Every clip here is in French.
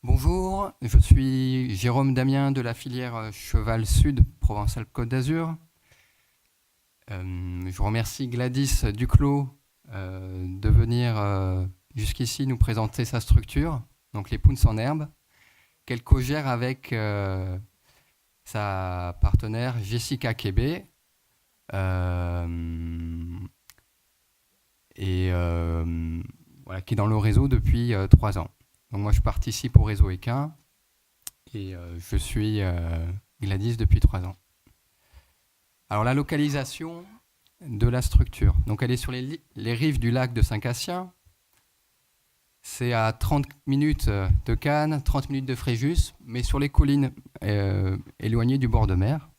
Bonjour, je suis Jérôme Damien de la filière Cheval Sud Provence-Alpes-Côte d'Azur. Je remercie Gladys Duclos de venir jusqu'ici nous présenter sa structure, donc les Pounces en herbe, qu'elle co-gère avec sa partenaire Jessica Kébé. Voilà, qui est dans le réseau depuis 3 ans. Donc moi, je participe au réseau Équin et je suis Gladys depuis 3 ans. Alors la localisation de la structure. Donc elle est sur les rives du lac de Saint-Cassien. C'est à 30 minutes de Cannes, 30 minutes de Fréjus, mais sur les collines éloignées du bord de mer.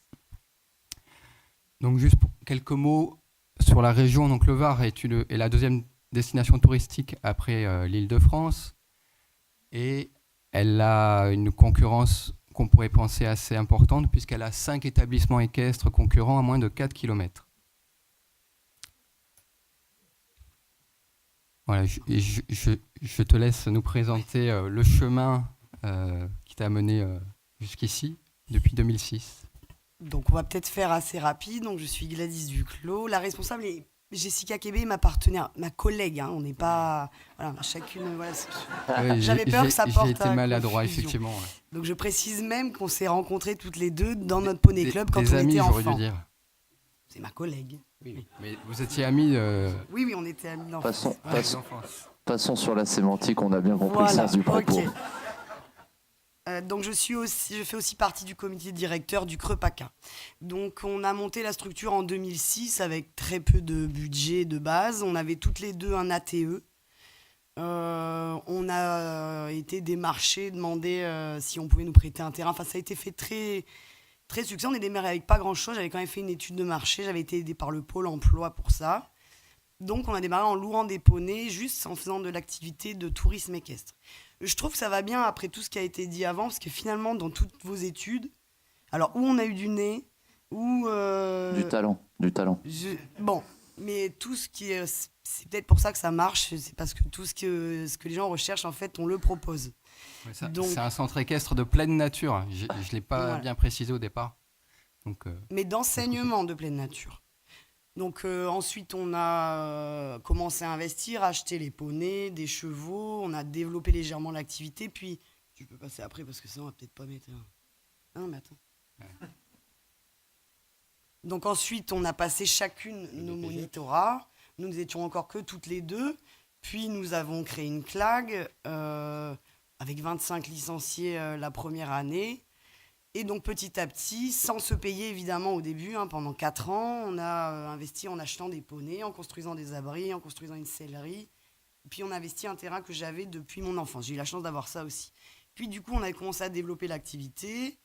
Donc juste pour quelques mots sur la région. Donc le Var est la deuxième destination touristique après l'Île-de-France. Et elle a une concurrence qu'on pourrait penser assez importante puisqu'elle a 5 établissements équestres concurrents à moins de 4 km. Voilà, je te laisse nous présenter le chemin qui t'a mené jusqu'ici depuis 2006. Donc on va peut-être faire assez rapide. Donc je suis Gladys Duclos. La responsable est Jessica Kébé, ma partenaire, ma collègue. Hein. On n'est pas... Voilà, chacune... Voilà, j'avais peur que ça porte J'ai été à maladroit, confusion. effectivement. Ouais. Donc je précise même qu'on s'est rencontrées toutes les deux dans notre poney club quand des on amis, était j'aurais enfants. dû dire. C'est ma collègue. Oui. Mais vous étiez amis Oui, on était amis d'enfance. Passons sur la sémantique, on a bien compris Voilà, le sens du propos. ok. Donc je fais aussi partie du comité directeur du Creux PACA. Donc on a monté la structure en 2006 avec très peu de budget de base. On avait toutes les deux un ATE. On a été démarchés, demandé si on pouvait nous prêter un terrain. Enfin, ça a été fait très, très succès. On est démarré avec pas grand-chose. J'avais quand même fait une étude de marché. J'avais été aidée par le pôle emploi pour ça. Donc on a démarré en louant des poneys, juste en faisant de l'activité de tourisme équestre. Je trouve que ça va bien après tout ce qui a été dit avant, parce que finalement, dans toutes vos études, alors où on a eu du nez, où... Du talent. Bon, mais tout ce qui est... C'est peut-être pour ça que ça marche, c'est parce que tout ce que les gens recherchent, en fait, on le propose. Ouais, Donc, c'est un centre équestre de pleine nature. Je ne l'ai pas bien précisé au départ. Donc, mais d'enseignement de pleine nature. Donc ensuite, on a commencé à investir, acheter les poneys, des chevaux, on a développé légèrement l'activité, puis tu peux passer après parce que ça, on va peut-être pas mettre... Ah non, mais attends. Ouais. Donc ensuite, on a passé chacune nos monitorats. Nous étions encore que toutes les deux. Puis nous avons créé une CLAG avec 25 licenciés la première année. Et donc petit à petit, sans se payer évidemment au début, pendant 4 ans, on a investi en achetant des poneys, en construisant des abris, en construisant une sellerie. Et puis on a investi un terrain que j'avais depuis mon enfance. J'ai eu la chance d'avoir ça aussi. Puis du coup, on a commencé à développer l'activité.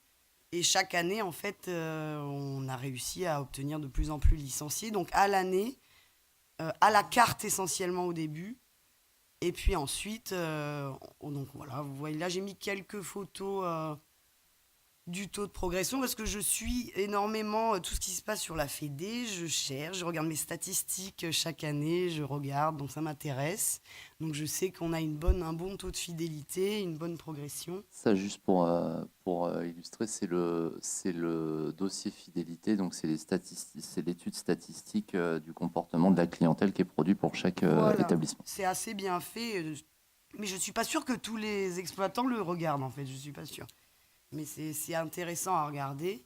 Et chaque année, en fait, on a réussi à obtenir de plus en plus licenciés. Donc à l'année, à la carte essentiellement au début. Et puis ensuite, donc voilà, vous voyez là, j'ai mis quelques photos... du taux de progression parce que je suis énormément tout ce qui se passe sur la Fédé, je cherche, je regarde mes statistiques chaque année, je regarde, donc ça m'intéresse. Donc je sais qu'on a un bon taux de fidélité, une bonne progression. Ça, juste pour illustrer, c'est le dossier fidélité, donc c'est l'étude statistique du comportement de la clientèle qui est produit pour chaque établissement. C'est assez bien fait, mais je ne suis pas sûre que tous les exploitants le regardent en fait, je ne suis pas sûre. Mais c'est intéressant à regarder.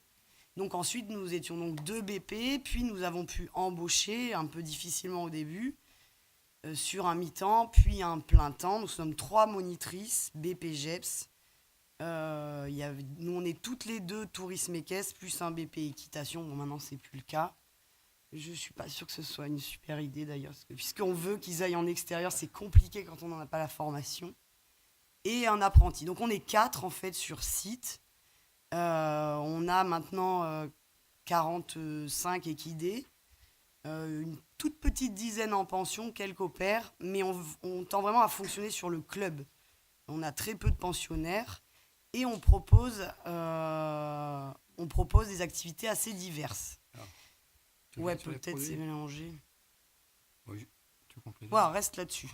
Donc ensuite, nous étions donc 2 BP, puis nous avons pu embaucher, un peu difficilement au début, sur un mi-temps, puis un plein temps. Nous sommes 3 monitrices, BP GEPS. Nous, on est toutes les 2 tourisme équestre, plus un BP équitation. Bon, maintenant, c'est plus le cas. Je ne suis pas sûre que ce soit une super idée d'ailleurs, parce que puisqu'on veut qu'ils aillent en extérieur, c'est compliqué quand on n'en a pas la formation. Et un apprenti. Donc on est 4 en fait sur site. On a maintenant 45 équidés, une toute petite dizaine en pension, quelques opèrent, mais on tend vraiment à fonctionner sur le club. On a très peu de pensionnaires et on propose des activités assez diverses. Ouais, peut-être c'est mélangé. Oui, tu complètes. Ouais, reste là-dessus.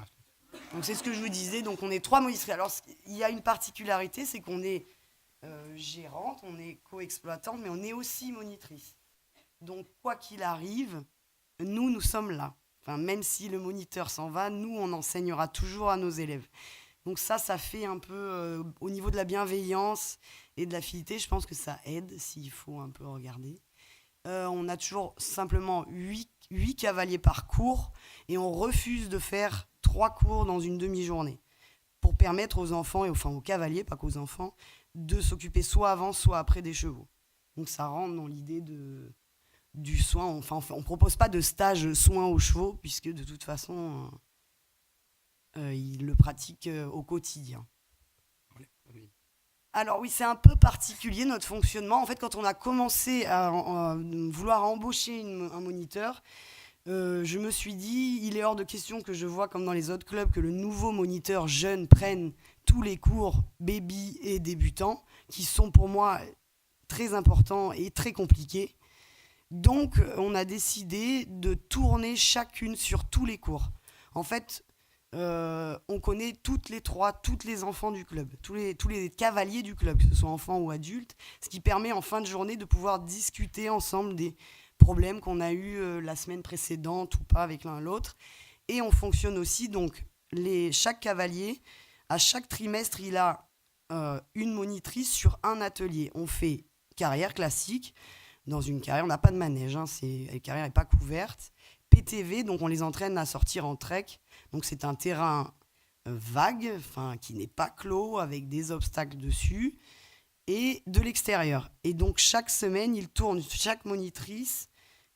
Donc c'est ce que je vous disais, donc on est 3 monitrices. Alors il y a une particularité, c'est qu'on est gérante, on est co-exploitante, mais on est aussi monitrice. Donc quoi qu'il arrive, nous sommes là. Enfin, même si le moniteur s'en va, nous, on enseignera toujours à nos élèves. Donc ça fait un peu, au niveau de la bienveillance et de l'affinité, je pense que ça aide, s'il faut un peu regarder. On a toujours simplement 8 cavaliers par cours et on refuse de faire 3 cours dans une demi-journée pour permettre aux enfants, aux cavaliers, pas qu'aux enfants, de s'occuper soit avant, soit après des chevaux. Donc ça rentre dans l'idée du soin. On ne propose pas de stage soin aux chevaux puisque de toute façon, ils le pratiquent au quotidien. Alors oui, c'est un peu particulier notre fonctionnement. En fait, quand on a commencé à vouloir embaucher un moniteur, je me suis dit, il est hors de question que je vois, comme dans les autres clubs, que le nouveau moniteur jeune prenne tous les cours baby et débutants, qui sont pour moi très importants et très compliqués. Donc, on a décidé de tourner chacune sur tous les cours. En fait, on connaît toutes les enfants du club, tous les cavaliers du club, que ce soit enfants ou adultes, ce qui permet en fin de journée de pouvoir discuter ensemble des problèmes qu'on a eus la semaine précédente ou pas avec l'un l'autre. Et on fonctionne aussi, donc chaque cavalier, à chaque trimestre, il a une monitrice sur un atelier. On fait carrière classique. Dans une carrière, on n'a pas de manège, la carrière n'est pas couverte. PTV, donc on les entraîne à sortir en trek. Donc c'est un terrain vague, qui n'est pas clos, avec des obstacles dessus, et de l'extérieur. Et donc chaque semaine, ils tournent, chaque monitrice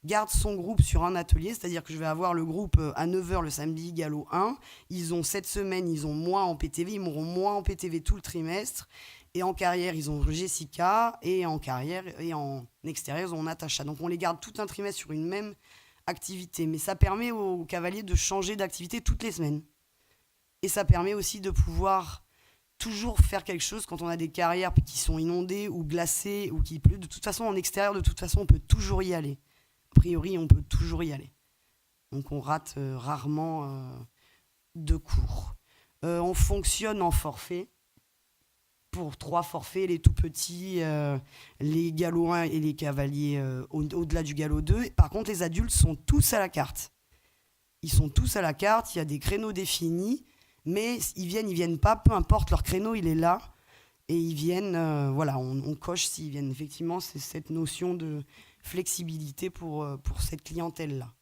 garde son groupe sur un atelier, c'est-à-dire que je vais avoir le groupe à 9h le samedi, galop 1. Cette semaine, ils ont moi en PTV, ils m'auront moi en PTV tout le trimestre. Et en carrière, ils ont Jessica, et en carrière et en extérieur, ils ont Natacha. Donc on les garde tout un trimestre sur une même activité. Mais ça permet aux cavaliers de changer d'activité toutes les semaines. Et ça permet aussi de pouvoir toujours faire quelque chose quand on a des carrières qui sont inondées ou glacées ou qu'il pleut. De toute façon, en extérieur, de toute façon, on peut toujours y aller. A priori, on peut toujours y aller. Donc on rate rarement de cours. On fonctionne en forfait. Pour 3 forfaits, les tout petits, les galops 1 et les cavaliers au-delà du galop 2. Par contre, les adultes sont tous à la carte. Ils sont tous à la carte, il y a des créneaux définis, mais ils viennent pas, peu importe, leur créneau, il est là. Et ils viennent, on coche s'ils viennent. Effectivement, c'est cette notion de flexibilité pour cette clientèle-là.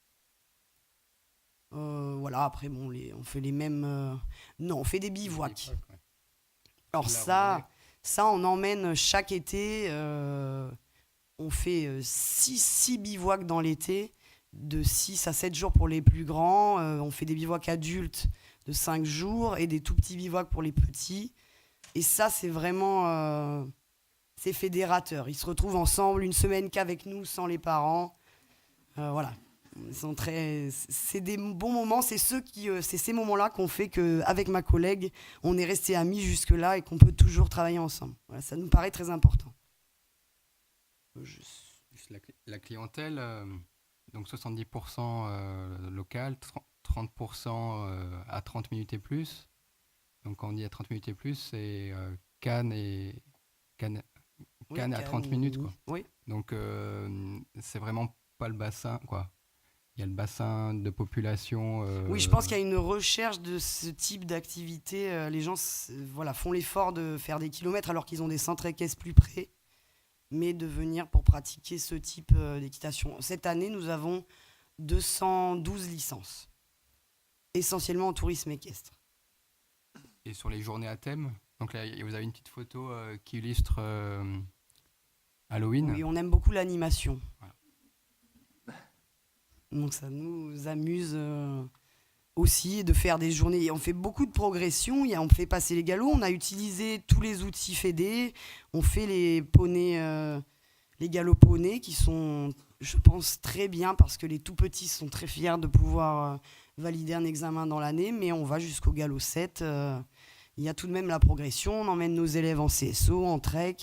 Après, on fait les mêmes... on fait des bivouacs. Alors ça, on emmène chaque été, on fait 6 bivouacs dans l'été, de 6 à 7 jours pour les plus grands. On fait des bivouacs adultes de 5 jours et des tout petits bivouacs pour les petits. Et ça, c'est vraiment c'est fédérateur. Ils se retrouvent ensemble une semaine qu'avec nous, sans les parents. C'est des bons moments, c'est ces moments-là qu'on fait qu'avec ma collègue, on est restés amis jusque-là et qu'on peut toujours travailler ensemble. Voilà, ça nous paraît très important. La clientèle, donc 70% local, 30% à 30 minutes et plus. Donc quand on dit à 30 minutes et plus, c'est Cannes à 30 minutes, quoi. Oui. Donc c'est vraiment pas le bassin, quoi. Il y a le bassin de population. Oui, je pense qu'il y a une recherche de ce type d'activité. Les gens font l'effort de faire des kilomètres alors qu'ils ont des centres équestres plus près, mais de venir pour pratiquer ce type d'équitation. Cette année, nous avons 212 licences, essentiellement en tourisme équestre. Et sur les journées à thème, donc là, vous avez une petite photo qui illustre Halloween. Oui, on aime beaucoup l'animation. Voilà. Donc ça nous amuse aussi de faire des journées. On fait beaucoup de progression, on fait passer les galops, on a utilisé tous les outils fédés, on fait les poneys, les galops poneys qui sont, je pense, très bien parce que les tout petits sont très fiers de pouvoir valider un examen dans l'année, mais on va jusqu'au galop 7. Il y a tout de même la progression, on emmène nos élèves en CSO, en trek.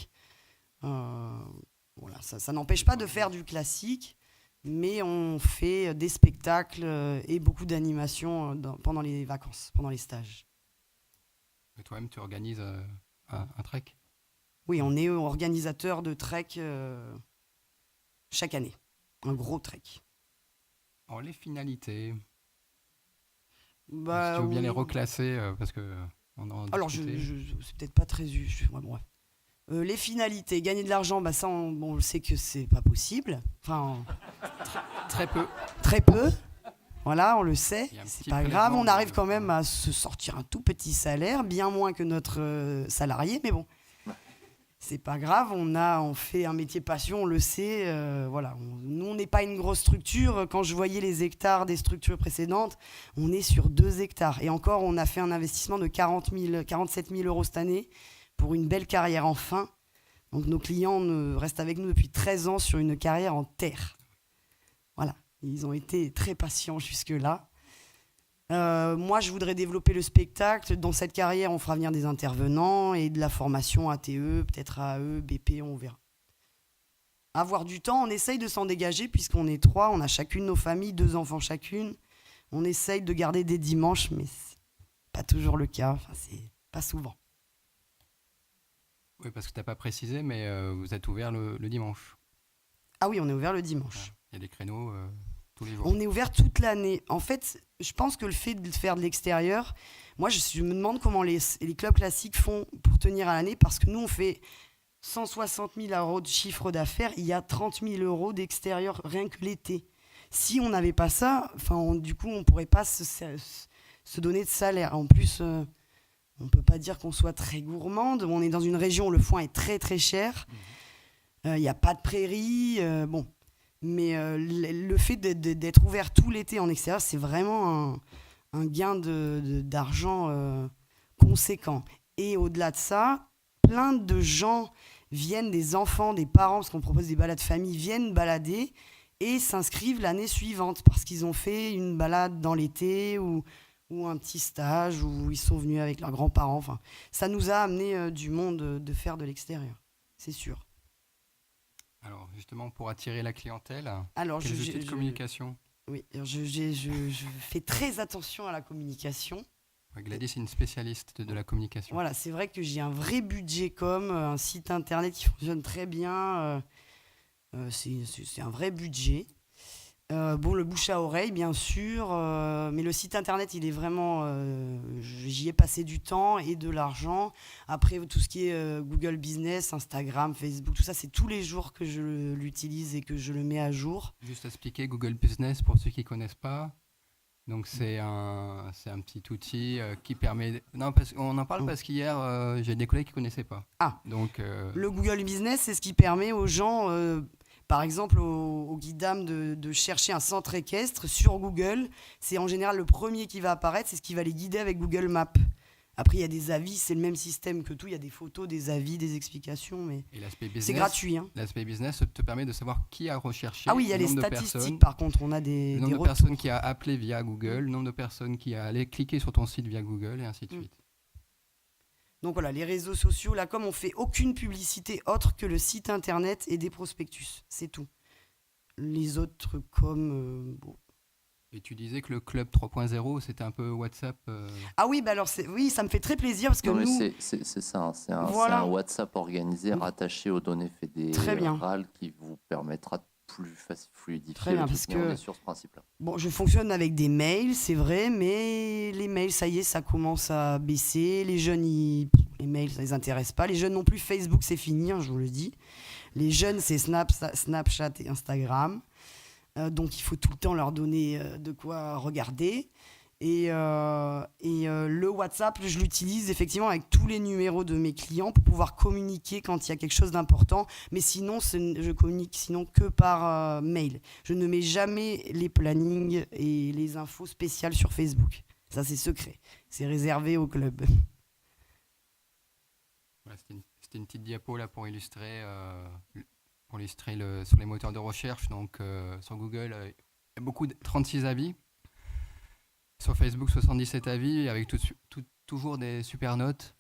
Ça n'empêche pas de faire du classique. mais on fait des spectacles et beaucoup d'animations pendant les vacances, pendant les stages. Et toi-même, tu organises un trek? Oui, on est organisateur de trek chaque année, un gros trek. Alors, les finalités, Bah, si tu veux bien oui. les reclasser, parce que on en Alors, discutait. c'est peut-être pas très juste. Ouais, bref. Les finalités, gagner de l'argent, bah ça, on sait que c'est pas possible. Enfin, Très peu. très peu. Voilà, on le sait. Il y a un C'est petit pas grave. prélèvement, On arrive mais- quand même à se sortir un tout petit salaire, bien moins que notre salarié, mais bon. C'est pas grave, on fait un métier passion, on le sait. Voilà, nous, on n'est pas une grosse structure. Quand je voyais les hectares des structures précédentes, on est sur 2 hectares. Et encore, on a fait un investissement de 47 000 euros cette année pour une belle carrière enfin. Donc nos clients restent avec nous depuis 13 ans sur une carrière en terre. Voilà, ils ont été très patients jusque-là. Moi, je voudrais développer le spectacle. Dans cette carrière, on fera venir des intervenants et de la formation ATE, peut-être AE, BP, on verra. Avoir du temps, on essaye de s'en dégager puisqu'on est 3, on a chacune nos familles, 2 enfants chacune. On essaye de garder des dimanches, mais c'est pas toujours le cas. Enfin, c'est pas souvent. Oui, parce que tu n'as pas précisé, mais vous êtes ouvert le dimanche. Ah oui, on est ouvert le dimanche. Il y a des créneaux tous les jours. On est ouvert toute l'année. En fait, je pense que le fait de faire de l'extérieur, moi, je me demande comment les clubs classiques font pour tenir à l'année, parce que nous, on fait 160 000 euros de chiffre d'affaires, il y a 30 000 euros d'extérieur rien que l'été. Si on n'avait pas ça, du coup, on ne pourrait pas se donner de salaire. En plus, on ne peut pas dire qu'on soit très gourmande. On est dans une région où le foin est très très cher. Il n'y a pas de prairie. Bon. Mais le fait d'être ouvert tout l'été en extérieur, c'est vraiment un gain d'argent conséquent. Et au-delà de ça, plein de gens viennent, des enfants, des parents, parce qu'on propose des balades famille, viennent balader et s'inscrivent l'année suivante parce qu'ils ont fait une balade dans l'été ou un petit stage où ils sont venus avec leurs grands-parents. Enfin, ça nous a amené du monde de faire de l'extérieur, c'est sûr. Alors, justement, pour attirer la clientèle, Alors, quels outils de communication? Oui, alors je fais très attention à la communication. Ouais, Gladys est une spécialiste de la communication. Voilà, c'est vrai que j'ai un vrai budget un site internet qui fonctionne très bien. C'est un vrai budget. Le bouche à oreille, bien sûr, mais le site internet, il est vraiment... j'y ai passé du temps et de l'argent. Après, tout ce qui est Google Business, Instagram, Facebook, tout ça, c'est tous les jours que je l'utilise et que je le mets à jour. Juste expliquer Google Business pour ceux qui ne connaissent pas. Donc, c'est un petit outil qui permet... Non, on en parle parce qu'hier, j'ai des collègues qui ne connaissaient pas. Ah, donc, le Google Business, c'est ce qui permet aux gens... par exemple, au Guidam de chercher un centre équestre sur Google. C'est en général le premier qui va apparaître, c'est ce qui va les guider avec Google Maps. Après, il y a des avis, c'est le même système que tout. Il y a des photos, des avis, des explications, mais et l'aspect business, c'est gratuit. Hein. L'aspect business te permet de savoir qui a recherché. Ah oui, il y a le les nombre de statistiques, personnes, par contre. On a des le nombre de retours. personnes qui a appelé via Google, le nombre de personnes qui a allé cliquer sur ton site via Google, et ainsi de suite. Donc voilà, les réseaux sociaux, là, comme on fait aucune publicité autre que le site internet et des prospectus, c'est tout. Les autres comme... Et tu disais que le club 3.0, c'était un peu WhatsApp. Ah oui, bah alors oui, ça me fait très plaisir parce que Non, mais nous... c'est ça, hein, c'est un Voilà. WhatsApp organisé rattaché aux données Très bien. fédérales qui vous permettra de plus fluidifier Très bien, le parce truc, mais on que- est sur ce principe-là. Bon, je fonctionne avec des mails, c'est vrai, mais les mails, ça y est, ça commence à baisser. Les jeunes, les mails, ça les intéresse pas. Les jeunes non plus, Facebook, c'est fini, hein, je vous le dis. Les jeunes, c'est Snapchat et Instagram. Donc, il faut tout le temps leur donner de quoi regarder. Et le WhatsApp, je l'utilise effectivement avec tous les numéros de mes clients pour pouvoir communiquer quand il y a quelque chose d'important. Mais sinon, je communique sinon que par mail. Je ne mets jamais les plannings et les infos spéciales sur Facebook. Ça, c'est secret. C'est réservé au club. Voilà, c'était une petite diapo là pour illustrer sur les moteurs de recherche. Donc, sur Google, il y a beaucoup de 36 avis. Sur Facebook, 77 avis, avec toujours des super notes.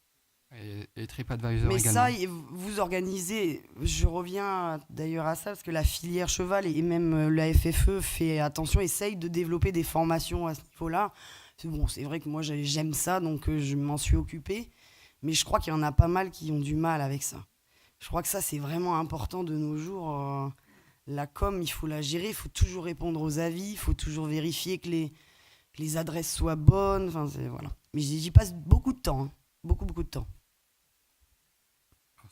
Et TripAdvisor Mais également. ça, vous organisez, je reviens d'ailleurs à ça, parce que la filière cheval et même la FFE fait attention, essaye de développer des formations à ce niveau-là. C'est vrai que moi j'aime ça, donc je m'en suis occupée. Mais je crois qu'il y en a pas mal qui ont du mal avec ça. Je crois que ça, c'est vraiment important de nos jours. La com, il faut la gérer, il faut toujours répondre aux avis, il faut toujours vérifier que les adresses soient bonnes. Enfin, voilà. Mais j'y passe beaucoup de temps, hein. Beaucoup de temps. Alors,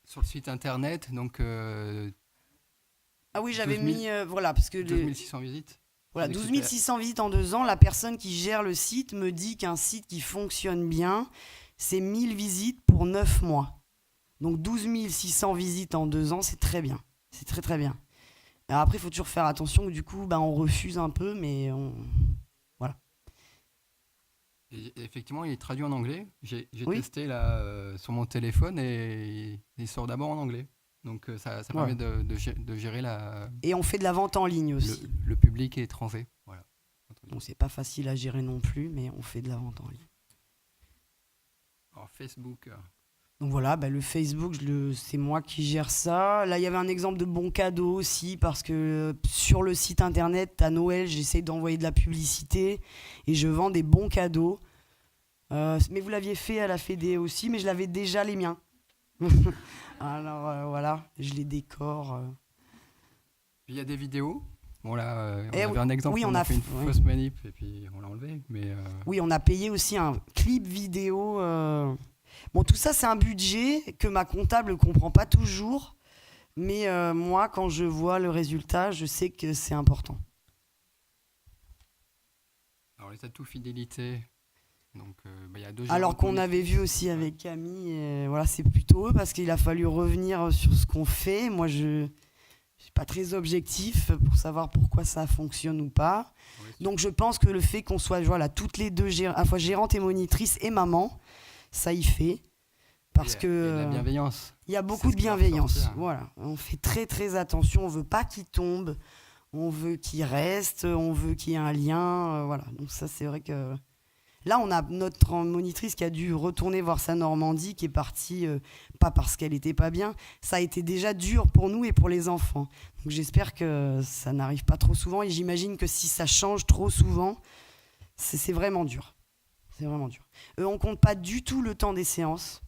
sur le site internet, donc Ah oui, j'avais 12 000 mis... voilà, parce que... 12 600 visites. Voilà, Donc, 12 600 visites en 2 ans. La personne qui gère le site me dit qu'un site qui fonctionne bien, c'est 1000 visites pour 9 mois. Donc 12 600 visites en 2 ans, c'est très bien. C'est très très bien. Alors après, il faut toujours faire attention. Du coup, on refuse un peu, mais voilà. Et effectivement, il est traduit en anglais. J'ai Oui. testé là sur mon téléphone et il sort d'abord en anglais. Donc ça permet de gérer Et on fait de la vente en ligne aussi. le public étranger. Voilà. Bon, c'est pas facile à gérer non plus, mais on fait de la vente en ligne. Alors Facebook. Donc voilà, le Facebook, c'est moi qui gère ça. Là, il y avait un exemple de bon cadeau aussi, parce que sur le site internet, à Noël, j'essaie d'envoyer de la publicité et je vends des bons cadeaux. Mais vous l'aviez fait à la Fédé aussi, mais je l'avais déjà les miens. Alors voilà, je les décore. Il y a des vidéos. Bon là, on Eh avait un exemple, oui, on on a a fait une fait- fausse manip et puis on l'a enlevé. Mais Oui, on a payé aussi un clip vidéo. Bon, tout ça, c'est un budget que ma comptable ne comprend pas toujours. Mais moi, quand je vois le résultat, je sais que c'est important. alors les atouts fidélité. Donc il y a deux Alors gérantes qu'on avait vu aussi avec Camille, voilà, c'est plutôt eux, parce qu'il a fallu revenir sur ce qu'on fait. Moi, je ne suis pas très objectif pour savoir pourquoi ça fonctionne ou pas. Oui, Donc je pense que le fait qu'on soit voilà, toutes les deux, à la fois gérante et monitrice et maman, ça y fait. Parce et que la bienveillance. il y a beaucoup c'est de ce qui va bienveillance. ressortir. Voilà. On fait très très attention, on veut pas qu'il tombe, on veut qu'il reste, on veut qu'il y ait un lien. Voilà. Donc ça, c'est vrai que... Là, on a notre monitrice qui a dû retourner voir sa Normandie, qui est partie, pas parce qu'elle était pas bien. Ça a été déjà dur pour nous et pour les enfants. Donc j'espère que ça n'arrive pas trop souvent. Et j'imagine que si ça change trop souvent, c'est vraiment dur. C'est vraiment dur. On compte pas du tout le temps des séances.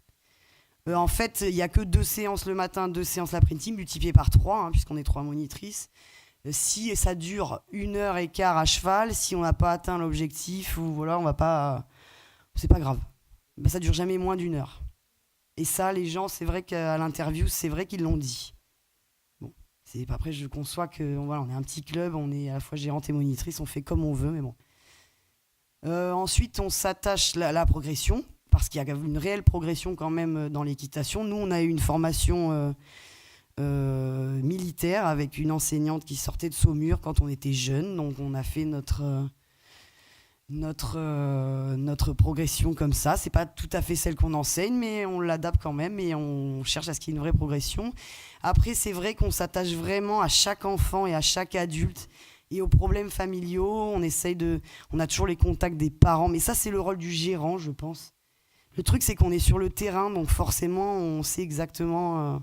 En fait, il n'y a que 2 séances le matin, 2 séances l'après-midi, multipliées par 3, puisqu'on est 3 monitrices. Si ça dure 1h15 à cheval, si on n'a pas atteint l'objectif, ou voilà, on va pas... C'est pas grave. Ça dure jamais moins d'1 heure. Et ça, les gens, c'est vrai qu'à l'interview, c'est vrai qu'ils l'ont dit. Bon, après, je conçois que voilà, on est un petit club, on est à la fois gérante et monitrice, on fait comme on veut, mais bon. Ensuite, on s'attache à la progression, parce qu'il y a une réelle progression quand même dans l'équitation. Nous, on a eu une formation militaire avec une enseignante qui sortait de Saumur quand on était jeune. Donc, on a fait notre progression comme ça. C'est pas tout à fait celle qu'on enseigne, mais on l'adapte quand même et on cherche à ce qu'il y ait une vraie progression. Après, c'est vrai qu'on s'attache vraiment à chaque enfant et à chaque adulte et aux problèmes familiaux. On a toujours les contacts des parents, mais ça, c'est le rôle du gérant, je pense. Le truc, c'est qu'on est sur le terrain, donc forcément, on sait exactement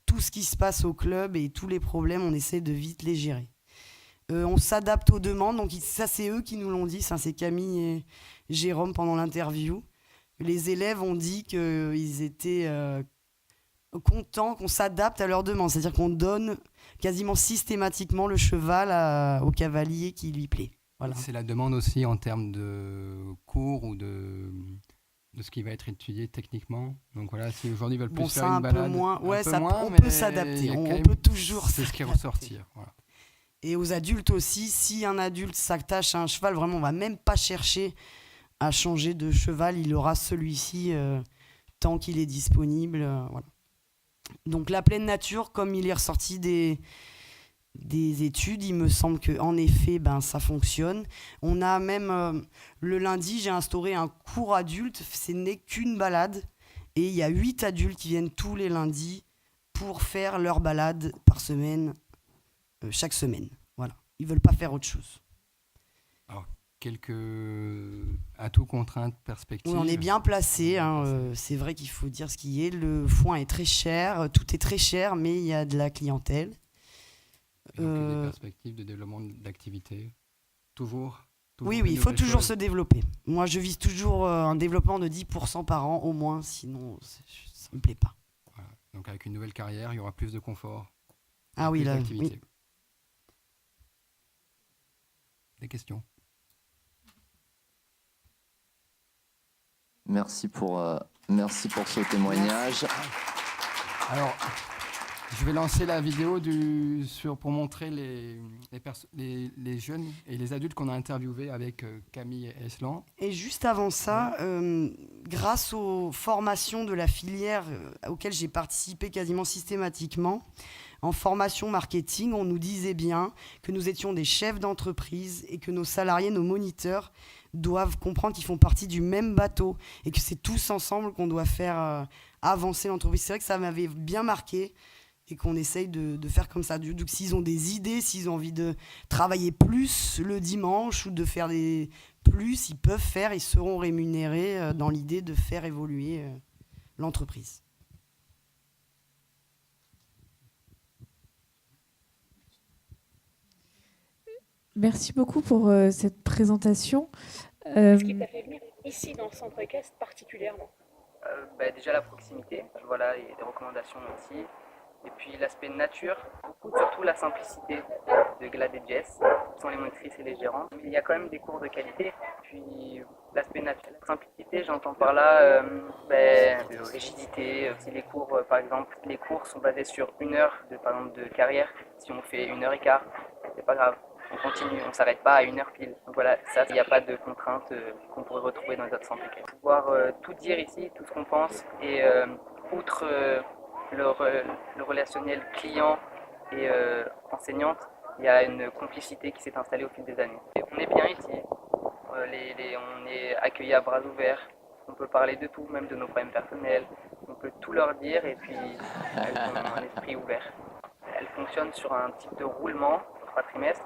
tout ce qui se passe au club et tous les problèmes, on essaie de vite les gérer. On s'adapte aux demandes, donc ça, c'est eux qui nous l'ont dit, ça, c'est Camille et Jérôme pendant l'interview. Les élèves ont dit qu'ils étaient contents qu'on s'adapte à leurs demandes, c'est-à-dire qu'on donne quasiment systématiquement le cheval au cavalier qui lui plaît. Voilà. C'est la demande aussi en termes de cours ou de ce qui va être étudié techniquement. Donc voilà, si aujourd'hui ils veulent plus faire une balade, moins. Ouais, un peu ça, moins, on mais peut il y s'adapter, a quand on même- peut toujours c'est ce qui s'adapter. ressortir. Voilà. Et aux adultes aussi, si un adulte s'attache à un cheval, vraiment, on va même pas chercher à changer de cheval, il aura celui-ci tant qu'il est disponible. Voilà. Donc la pleine nature, comme il est ressorti des études, il me semble qu'en effet, ça fonctionne. On a même, le lundi, j'ai instauré un cours adulte, ce n'est qu'une balade, et il y a 8 adultes qui viennent tous les lundis pour faire leur balade par semaine, chaque semaine. Voilà. Ils veulent pas faire autre chose. quelques atouts, contraintes, perspectives. Oui, on est bien placé. C'est vrai qu'il faut dire ce qui est. Le foin est très cher, tout est très cher, mais il y a de la clientèle. Et donc, des perspectives de développement d'activité. Toujours Oui, de il faut nouvelles toujours choses. se développer. Moi, je vise toujours un développement de 10% par an au moins, sinon ça ne me plaît pas. Voilà. Donc avec une nouvelle carrière, il y aura plus de confort, Ah oui, plus là, d'activité. oui. Des questions? Merci pour ce témoignage. Alors, je vais lancer la vidéo pour montrer les jeunes et les adultes qu'on a interviewés avec Camille Eslan. Et juste avant ça, grâce aux formations de la filière auxquelles j'ai participé quasiment systématiquement, en formation marketing, on nous disait bien que nous étions des chefs d'entreprise et que nos salariés, nos moniteurs, doivent comprendre qu'ils font partie du même bateau et que c'est tous ensemble qu'on doit faire avancer l'entreprise. C'est vrai que ça m'avait bien marqué et qu'on essaye de faire comme ça. Donc s'ils ont des idées, s'ils ont envie de travailler plus le dimanche ou de faire plus, ils peuvent faire, ils seront rémunérés dans l'idée de faire évoluer l'entreprise. Merci beaucoup pour cette présentation. Qu'est-ce qui t'a fait venir ici dans le centre équestre particulièrement? Déjà la proximité, voilà, et des recommandations aussi. Et puis l'aspect nature, surtout la simplicité de Glad et Jess, qui sont les monitrices et les gérants. Mais il y a quand même des cours de qualité. Puis l'aspect nature, la simplicité, j'entends par là de rigidité. Aussi les cours, par exemple, les cours sont basés sur 1 heure par exemple, de carrière. Si on fait 1h15, c'est pas grave. On continue, on ne s'arrête pas à 1 heure pile. Donc voilà, ça, il n'y a pas de contraintes qu'on pourrait retrouver dans les autres centres équestres. Pouvoir tout dire ici, tout ce qu'on pense, et outre le relationnel client et enseignante, il y a une complicité qui s'est installée au fil des années. Et on est bien ici, on est accueillis à bras ouverts, on peut parler de tout, même de nos problèmes personnels, on peut tout leur dire et puis elles ont un esprit ouvert. Elles fonctionnent sur un type de roulement, 3 trimestres.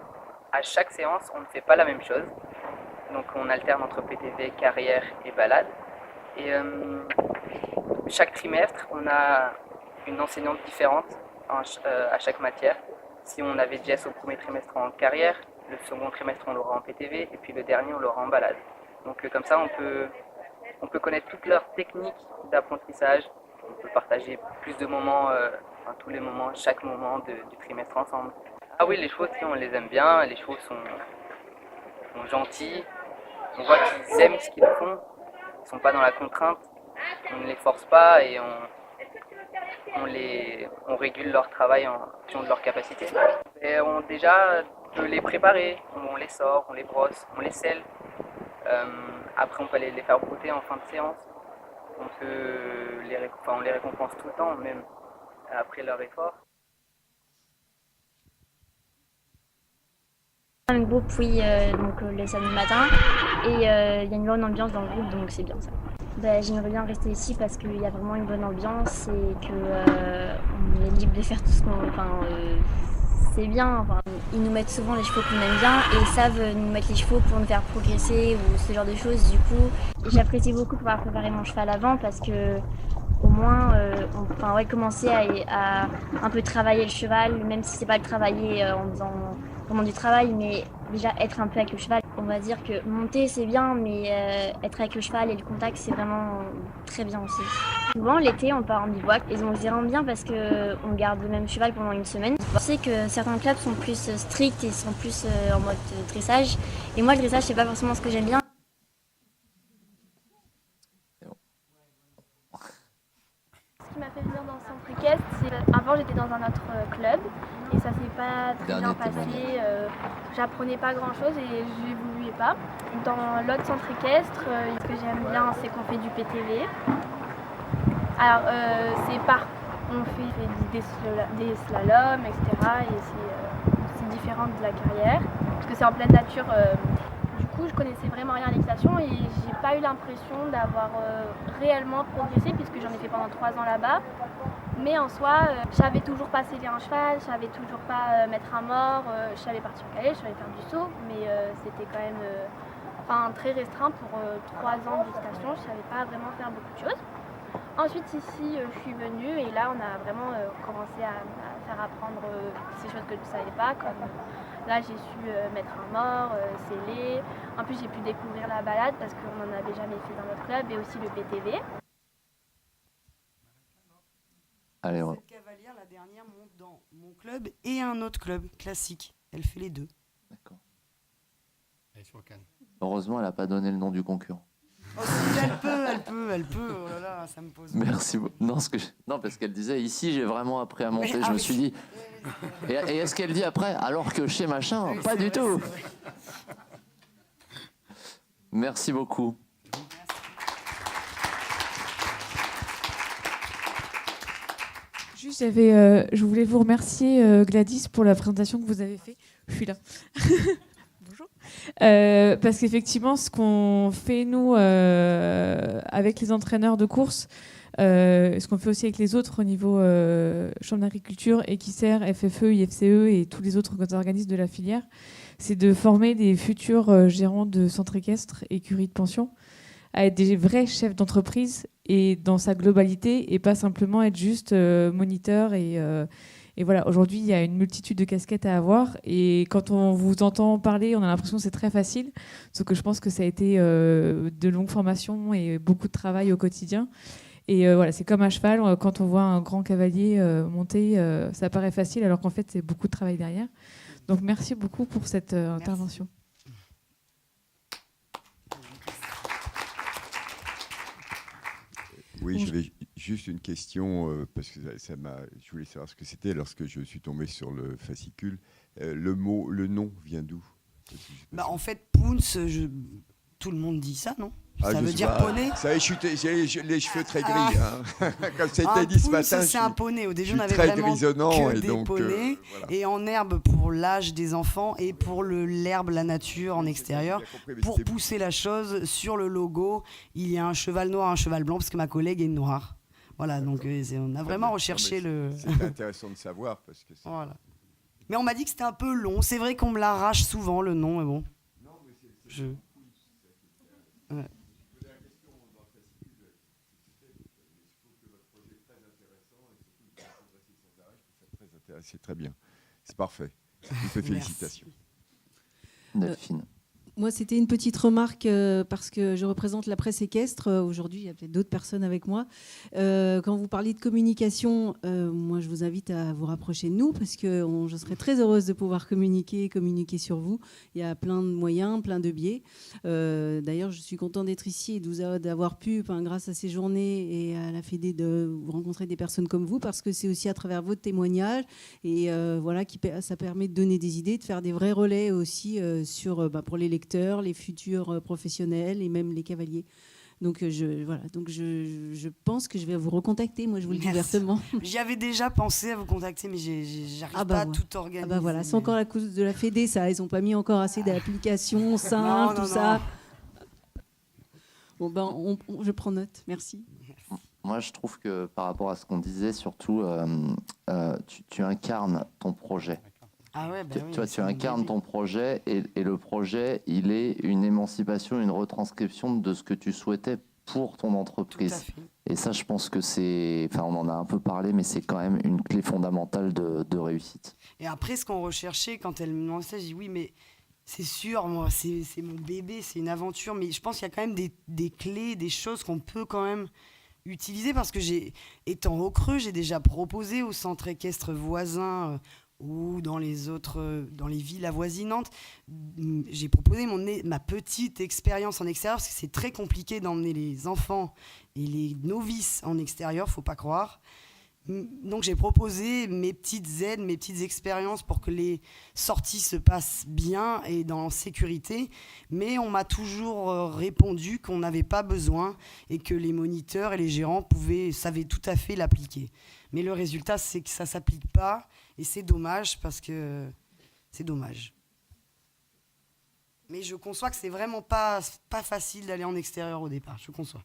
À chaque séance, on ne fait pas la même chose. Donc on alterne entre PTV, carrière et balade. Et chaque trimestre, on a une enseignante différente à chaque matière. Si on avait Jess au premier trimestre en carrière, le second trimestre on l'aura en PTV et puis le dernier on l'aura en balade. Donc comme ça on peut connaître toutes leurs techniques d'apprentissage. On peut partager plus de moments, tous les moments, chaque moment du trimestre ensemble. Ah oui, les chevaux, on les aime bien, les chevaux sont gentils, on voit qu'ils aiment ce qu'ils font, ils ne sont pas dans la contrainte, on ne les force pas et on régule leur travail en fonction de leurs capacités. Et on déjà peut les préparer, on les sort, on les brosse, on les selle. Après on peut les faire brouter en fin de séance. On les récompense tout le temps, même après leur effort. Un groupe, oui, donc les samedis matins, et il y a une bonne ambiance dans le groupe, donc c'est bien ça. J'aimerais bien rester ici parce qu'il y a vraiment une bonne ambiance et qu'on est libre de faire tout ce qu'on... c'est bien, ils nous mettent souvent les chevaux qu'on aime bien et ils savent nous mettre les chevaux pour nous faire progresser ou ce genre de choses. Du coup, j'apprécie beaucoup pouvoir préparer mon cheval avant parce que au moins commencer à un peu travailler le cheval, même si c'est pas le travailler en faisant vraiment du travail, mais déjà être un peu avec le cheval. On va dire que monter c'est bien, mais être avec le cheval et le contact c'est vraiment très bien aussi. Souvent l'été on part en bivouac et donc c'est vraiment bien parce qu'on garde le même cheval pendant une semaine. Je sais que certains clubs sont plus stricts et sont plus en mode dressage, et moi le dressage c'est pas forcément ce que j'aime bien. Ce qui m'a fait venir dans le centre équestre, c'est avant j'étais dans un autre club et ça s'est pas très bien passé. J'apprenais pas grand chose et j'évoluais pas. Dans l'autre centre équestre, ce que j'aime bien c'est qu'on fait du PTV. Alors on fait des slaloms, etc. Et c'est différent de la carrière parce que c'est en pleine nature. Du coup, je connaissais vraiment rien à l'équitation et j'ai pas eu l'impression d'avoir réellement progressé puisque j'en ai fait pendant 3 ans là-bas. Mais en soi, je savais toujours pas sceller un cheval, je savais toujours pas mettre un mort, je savais partir en calèche, je savais faire du saut, mais c'était quand même très restreint pour 3 ans de station. Je ne savais pas vraiment faire beaucoup de choses. Ensuite ici, je suis venue et là on a vraiment commencé à faire apprendre ces choses que je ne savais pas, comme là j'ai su mettre un mort, sceller. En plus j'ai pu découvrir la balade parce qu'on n'en avait jamais fait dans notre club, et aussi le PTV. Allez, Cette cavalière, la dernière, monte dans mon club et un autre club classique. Elle fait les deux. d'accord. Elle est sur Cannes. Heureusement, elle n'a pas donné le nom du concurrent. Oh, si, elle peut. Oh là là, ça me pose. Merci beaucoup. Non, parce qu'elle disait, ici, j'ai vraiment appris à monter. Je me suis dit... Et est-ce qu'elle dit après, alors que chez machin, Oui, pas c'est du vrai, tout. c'est vrai. Merci beaucoup. Juste, je voulais vous remercier, Gladys, pour la présentation que vous avez faite. Je suis là. Bonjour. Parce qu'effectivement, ce qu'on fait, nous, avec les entraîneurs de course, ce qu'on fait aussi avec les autres au niveau Chambre d'agriculture, Equisser, FFE, IFCE et tous les autres organismes de la filière, c'est de former des futurs gérants de centres équestres, écuries de pension, à être des vrais chefs d'entreprise et dans sa globalité, et pas simplement être juste moniteur. Et voilà, aujourd'hui, il y a une multitude de casquettes à avoir. Et quand on vous entend parler, on a l'impression que c'est très facile. Sauf que je pense que ça a été de longues formations et beaucoup de travail au quotidien. Et voilà, c'est comme à cheval, quand on voit un grand cavalier monter, ça paraît facile, alors qu'en fait, c'est beaucoup de travail derrière. Donc, merci beaucoup pour cette intervention. Oui, j'avais juste une question, parce que je voulais savoir ce que c'était lorsque je suis tombé sur le fascicule. Le nom vient d'où? En fait, Pounce, tout le monde dit ça, non? Ça veut dire poney. Ça, j'ai les cheveux très gris. Hein. Comme ça a été dit ce matin. C'est un poney. Au début, on avait très vraiment grisonnant, que et des donc, poneys. voilà. Et en herbe pour l'âge des enfants et pour l'herbe, la nature en extérieur. Pour pousser la chose, sur le logo, il y a un cheval noir, un cheval blanc, parce que ma collègue est noire. Voilà, donc on a vraiment recherché le... C'est intéressant de savoir. Parce que voilà. Mais on m'a dit que c'était un peu long. C'est vrai qu'on me l'arrache souvent, le nom, mais bon. Non, mais Ouais. C'est très bien. C'est parfait. Je vous fais félicitations. Delphine. Moi, c'était une petite remarque parce que je représente la presse équestre. Aujourd'hui, il y a peut-être d'autres personnes avec moi. Quand vous parlez de communication, moi, je vous invite à vous rapprocher de nous parce que je serais très heureuse de pouvoir communiquer sur vous. Il y a plein de moyens, plein de biais. D'ailleurs, je suis contente d'être ici et d'avoir pu, grâce à ces journées et à la Fédé, de rencontrer des personnes comme vous, parce que c'est aussi à travers votre témoignage et voilà, ça permet de donner des idées, de faire des vrais relais aussi pour les lecteurs, les futurs professionnels et même les cavaliers. Donc, je pense que je vais vous recontacter. Moi, je vous le dis ouvertement. J'y avais déjà pensé à vous contacter, mais j'arrive pas à tout organiser. Voilà, c'est encore la cause de la Fédé, ça. Ils n'ont pas mis encore assez d'applications simples, tout ça. Bon, je prends note. Merci. Moi, je trouve que par rapport à ce qu'on disait, surtout, tu incarnes ton projet. Ah ouais, tu incarnes ton projet et le projet, il est une émancipation, une retranscription de ce que tu souhaitais pour ton entreprise. Et ça, je pense que on en a un peu parlé, mais c'est quand même une clé fondamentale de réussite. Et après, ce qu'on recherchait, quand elle me demandait ça, j'ai dit oui, mais c'est sûr, moi, c'est mon bébé, c'est une aventure, mais je pense qu'il y a quand même des clés, des choses qu'on peut quand même utiliser, parce que étant au Creux, j'ai déjà proposé au centre équestre voisin ou dans les villes avoisinantes, j'ai proposé ma petite expérience en extérieur, parce que c'est très compliqué d'emmener les enfants et les novices en extérieur, faut pas croire. Donc j'ai proposé mes petites aides, mes petites expériences pour que les sorties se passent bien et dans sécurité, mais on m'a toujours répondu qu'on n'avait pas besoin et que les moniteurs et les gérants savaient tout à fait l'appliquer. Mais le résultat, c'est que ça ne s'applique pas, et c'est dommage, parce que c'est dommage. Mais je conçois que c'est vraiment pas facile d'aller en extérieur au départ, je conçois.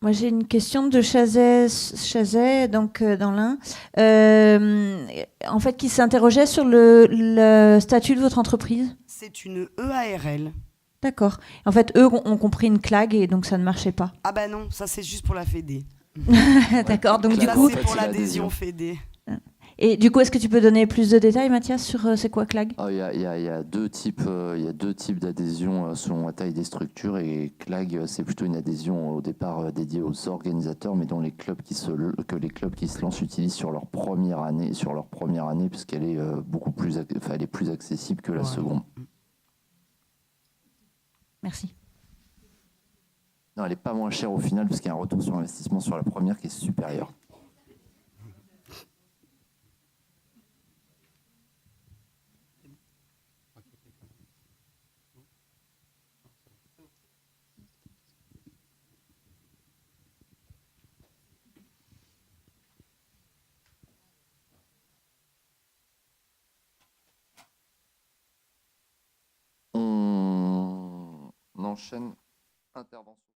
Moi, j'ai une question de Chazet donc dans l'Ain, en fait, qui s'interrogeait sur le statut de votre entreprise. C'est une EARL. D'accord. En fait, eux ont compris une clague et donc ça ne marchait pas. Ah bah non, ça c'est juste pour la Fédé. D'accord, donc du Ça, coup... c'est pour l'adhésion Fédé. Et du coup, est-ce que tu peux donner plus de détails, Mathias, sur c'est quoi CLAG? Il y a deux types d'adhésions selon la taille des structures, et CLAG, c'est plutôt une adhésion au départ dédiée aux organisateurs, mais dont les clubs qui se lancent utilisent sur leur première année, puisqu'elle est elle est plus accessible que la seconde. Merci. Non, elle n'est pas moins chère au final, parce qu'il y a un retour sur investissement sur la première qui est supérieur. On enchaîne. Intervention.